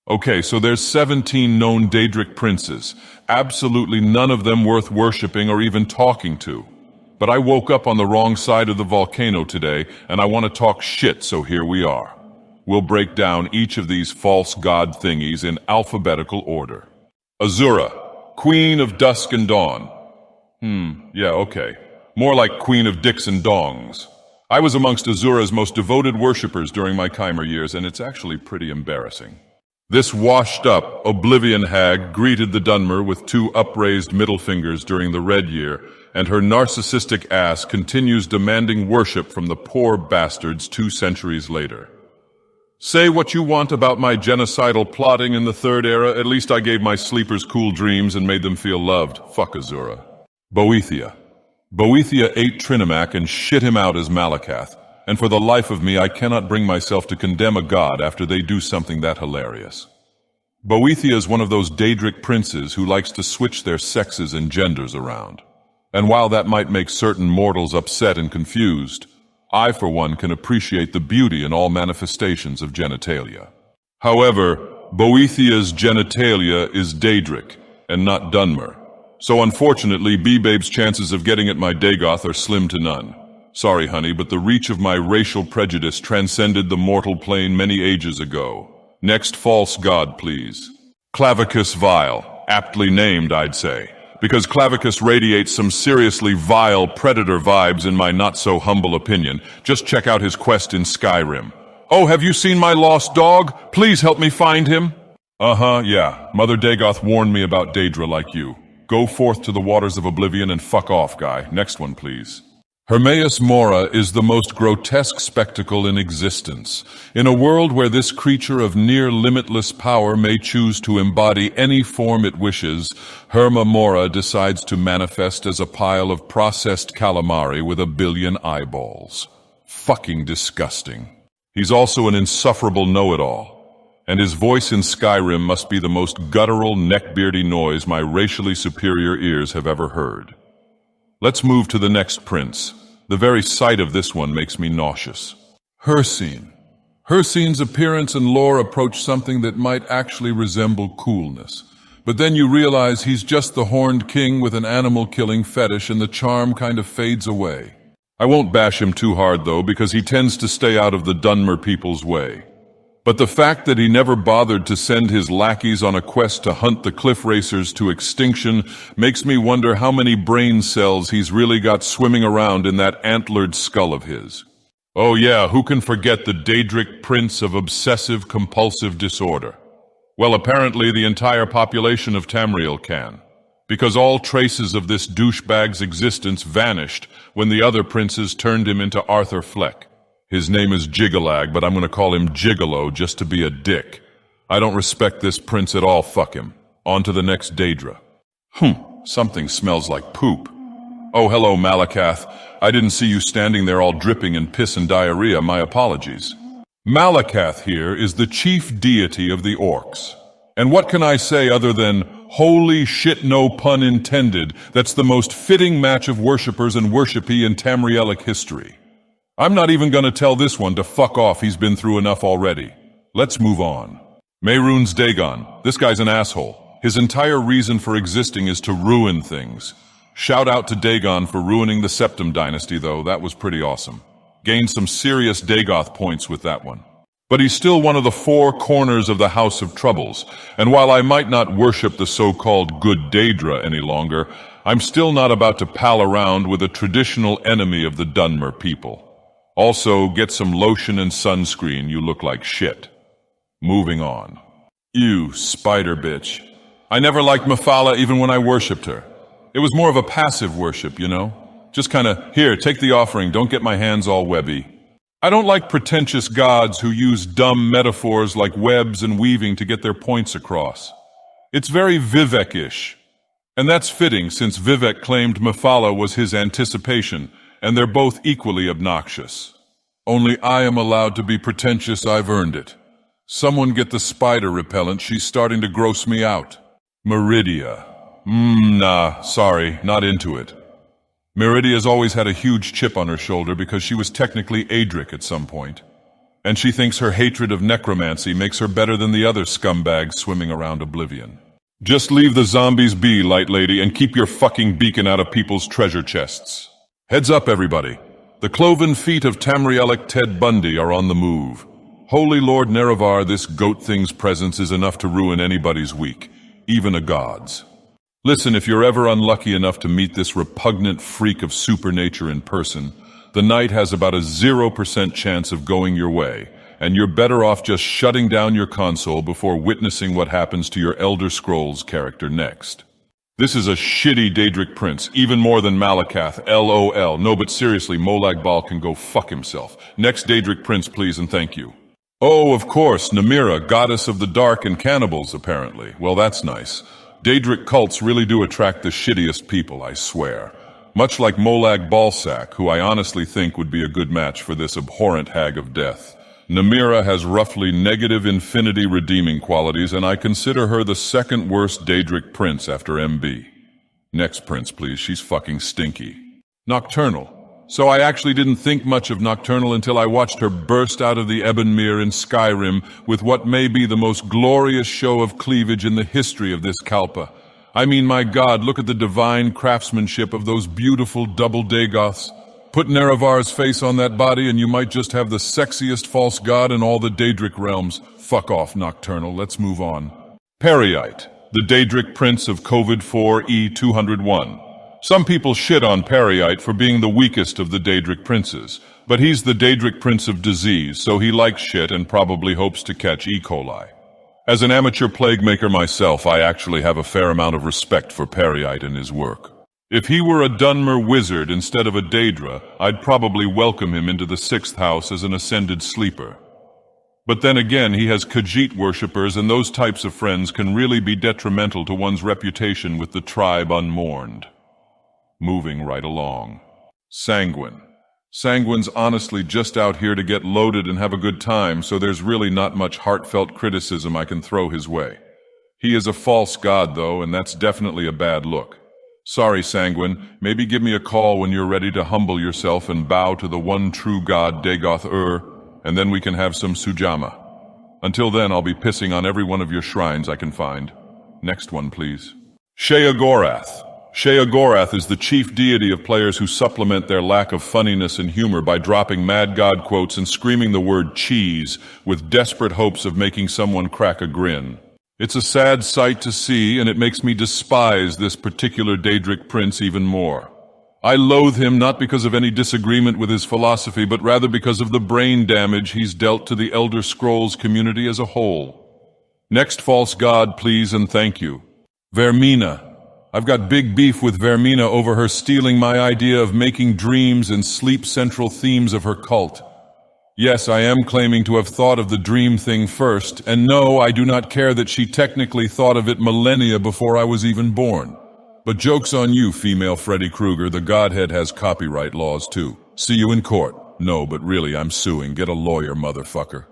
Okay, so there's 17 known Daedric Princes. Absolutely none of them worth worshipping or even talking to. But I woke up on the wrong side of the volcano today, and I want to talk shit, so here we are. We'll break down each of these false god thingies in alphabetical order. Azura, Queen of Dusk and Dawn. Yeah, okay. More like Queen of Dicks and Dongs. I was amongst Azura's most devoted worshippers during my Chimer years, and it's actually pretty embarrassing. This washed-up, oblivion hag greeted the Dunmer with two upraised middle fingers during the Red Year, and her narcissistic ass continues demanding worship from the poor bastards 2 centuries later. Say what you want about my genocidal plotting in the Third Era, at least I gave my sleepers cool dreams and made them feel loved. Fuck Azura. Boethia. Boethia ate Trinimac and shit him out as Malacath, and for the life of me I cannot bring myself to condemn a god after they do something that hilarious. Boethia is one of those Daedric princes who likes to switch their sexes and genders around. And while that might make certain mortals upset and confused, I for one can appreciate the beauty in all manifestations of genitalia. However, Boethia's genitalia is Daedric, and not Dunmer. So unfortunately, B-Babe's chances of getting at my Dagoth are slim to none. Sorry, honey, but the reach of my racial prejudice transcended the mortal plane many ages ago. Next false god, please. Clavicus Vile. Aptly named, I'd say. Because Clavicus radiates some seriously vile predator vibes in my not-so-humble opinion. Just check out his quest in Skyrim. Oh, have you seen my lost dog? Please help me find him. Yeah. Mother Dagoth warned me about Daedra like you. Go forth to the waters of oblivion and fuck off, guy. Next one, please. Hermes Mora is the most grotesque spectacle in existence. In a world where this creature of near-limitless power may choose to embody any form it wishes, Hermes Mora decides to manifest as a pile of processed calamari with a billion eyeballs. Fucking disgusting. He's also an insufferable know-it-all, and his voice in Skyrim must be the most guttural, neckbeardy noise my racially superior ears have ever heard. Let's move to the next prince. The very sight of this one makes me nauseous. Hercine. Hercine's appearance and lore approach something that might actually resemble coolness. But then you realize he's just the horned king with an animal-killing fetish and the charm kind of fades away. I won't bash him too hard, though, because he tends to stay out of the Dunmer people's way. But the fact that he never bothered to send his lackeys on a quest to hunt the cliff racers to extinction makes me wonder how many brain cells he's really got swimming around in that antlered skull of his. Oh yeah, who can forget the Daedric Prince of obsessive-compulsive disorder? Well, apparently the entire population of Tamriel can, because all traces of this douchebag's existence vanished when the other princes turned him into Arthur Fleck. His name is Gigolag, but I'm going to call him Gigolo just to be a dick. I don't respect this prince at all, fuck him. On to the next Daedra. Something smells like poop. Oh, hello, Malacath. I didn't see you standing there all dripping in piss and diarrhea, my apologies. Malacath here is the chief deity of the orcs. And what can I say other than, holy shit, no pun intended, that's the most fitting match of worshippers and worshipee in Tamrielic history. I'm not even gonna tell this one to fuck off, he's been through enough already. Let's move on. Mehrunes Dagon. This guy's an asshole. His entire reason for existing is to ruin things. Shout out to Dagon for ruining the Septim dynasty, though. That was pretty awesome. Gained some serious Dagoth points with that one. But he's still one of the 4 corners of the House of Troubles, and while I might not worship the so-called good Daedra any longer, I'm still not about to pal around with a traditional enemy of the Dunmer people. Also, get some lotion and sunscreen, you look like shit. Moving on. You spider bitch. I never liked Mafala even when I worshipped her. It was more of a passive worship, you know? Just kinda, here, take the offering, don't get my hands all webby. I don't like pretentious gods who use dumb metaphors like webs and weaving to get their points across. It's very Vivek-ish. And that's fitting since Vivek claimed Mafala was his anticipation, and they're both equally obnoxious. Only I am allowed to be pretentious, I've earned it. Someone get the spider repellent, she's starting to gross me out. Meridia. Nah, sorry, not into it. Meridia's always had a huge chip on her shoulder because she was technically Daedric at some point. And she thinks her hatred of necromancy makes her better than the other scumbags swimming around oblivion. Just leave the zombies be, Light Lady, and keep your fucking beacon out of people's treasure chests. Heads up, everybody. The cloven feet of Tamrielic Ted Bundy are on the move. Holy Lord Nerevar, this goat thing's presence is enough to ruin anybody's week, even a god's. Listen, if you're ever unlucky enough to meet this repugnant freak of supernature in person, the night has about a 0% chance of going your way, and you're better off just shutting down your console before witnessing what happens to your Elder Scrolls character next. This is a shitty Daedric Prince, even more than Malacath, LOL. No, but seriously, Molag Bal can go fuck himself. Next Daedric Prince, please, and thank you. Oh, of course, Namira, goddess of the dark and cannibals, apparently. Well, that's nice. Daedric cults really do attract the shittiest people, I swear. Much like Molag Balsac, who I honestly think would be a good match for this abhorrent hag of death. Namira has roughly negative infinity redeeming qualities, and I consider her the second worst Daedric Prince after MB. Next prince, please. She's fucking stinky. Nocturnal. So I actually didn't think much of Nocturnal until I watched her burst out of the Ebonmere in Skyrim with what may be the most glorious show of cleavage in the history of this Kalpa. I mean, my God, look at the divine craftsmanship of those beautiful double Dagoths. Put Nerevar's face on that body and you might just have the sexiest false god in all the Daedric realms. Fuck off, Nocturnal. Let's move on. Parryite, the Daedric Prince of COVID-4E201. Some people shit on Parryite for being the weakest of the Daedric Princes, but he's the Daedric Prince of Disease, so he likes shit and probably hopes to catch E. coli. As an amateur plague maker myself, I actually have a fair amount of respect for Parryite and his work. If he were a Dunmer wizard instead of a Daedra, I'd probably welcome him into the 6th house as an ascended sleeper. But then again, he has Khajiit worshippers, and those types of friends can really be detrimental to one's reputation with the tribe unmourned. Moving right along. Sanguine. Sanguine's honestly just out here to get loaded and have a good time, so there's really not much heartfelt criticism I can throw his way. He is a false god, though, and that's definitely a bad look. Sorry, Sanguine. Maybe give me a call when you're ready to humble yourself and bow to the one true god, Dagoth Ur, and then we can have some sujama. Until then, I'll be pissing on every one of your shrines I can find. Next one, please. Shaya Gorath. Shaya Gorath is the chief deity of players who supplement their lack of funniness and humor by dropping mad god quotes and screaming the word cheese with desperate hopes of making someone crack a grin. It's a sad sight to see, and it makes me despise this particular Daedric Prince even more. I loathe him not because of any disagreement with his philosophy, but rather because of the brain damage he's dealt to the Elder Scrolls community as a whole. Next false god, please, and thank you. Vermina. I've got big beef with Vermina over her stealing my idea of making dreams and sleep central themes of her cult. Yes, I am claiming to have thought of the dream thing first, and no, I do not care that she technically thought of it millennia before I was even born. But joke's on you, female Freddy Krueger, the Godhead has copyright laws too. See you in court. No, but really, I'm suing. Get a lawyer, motherfucker.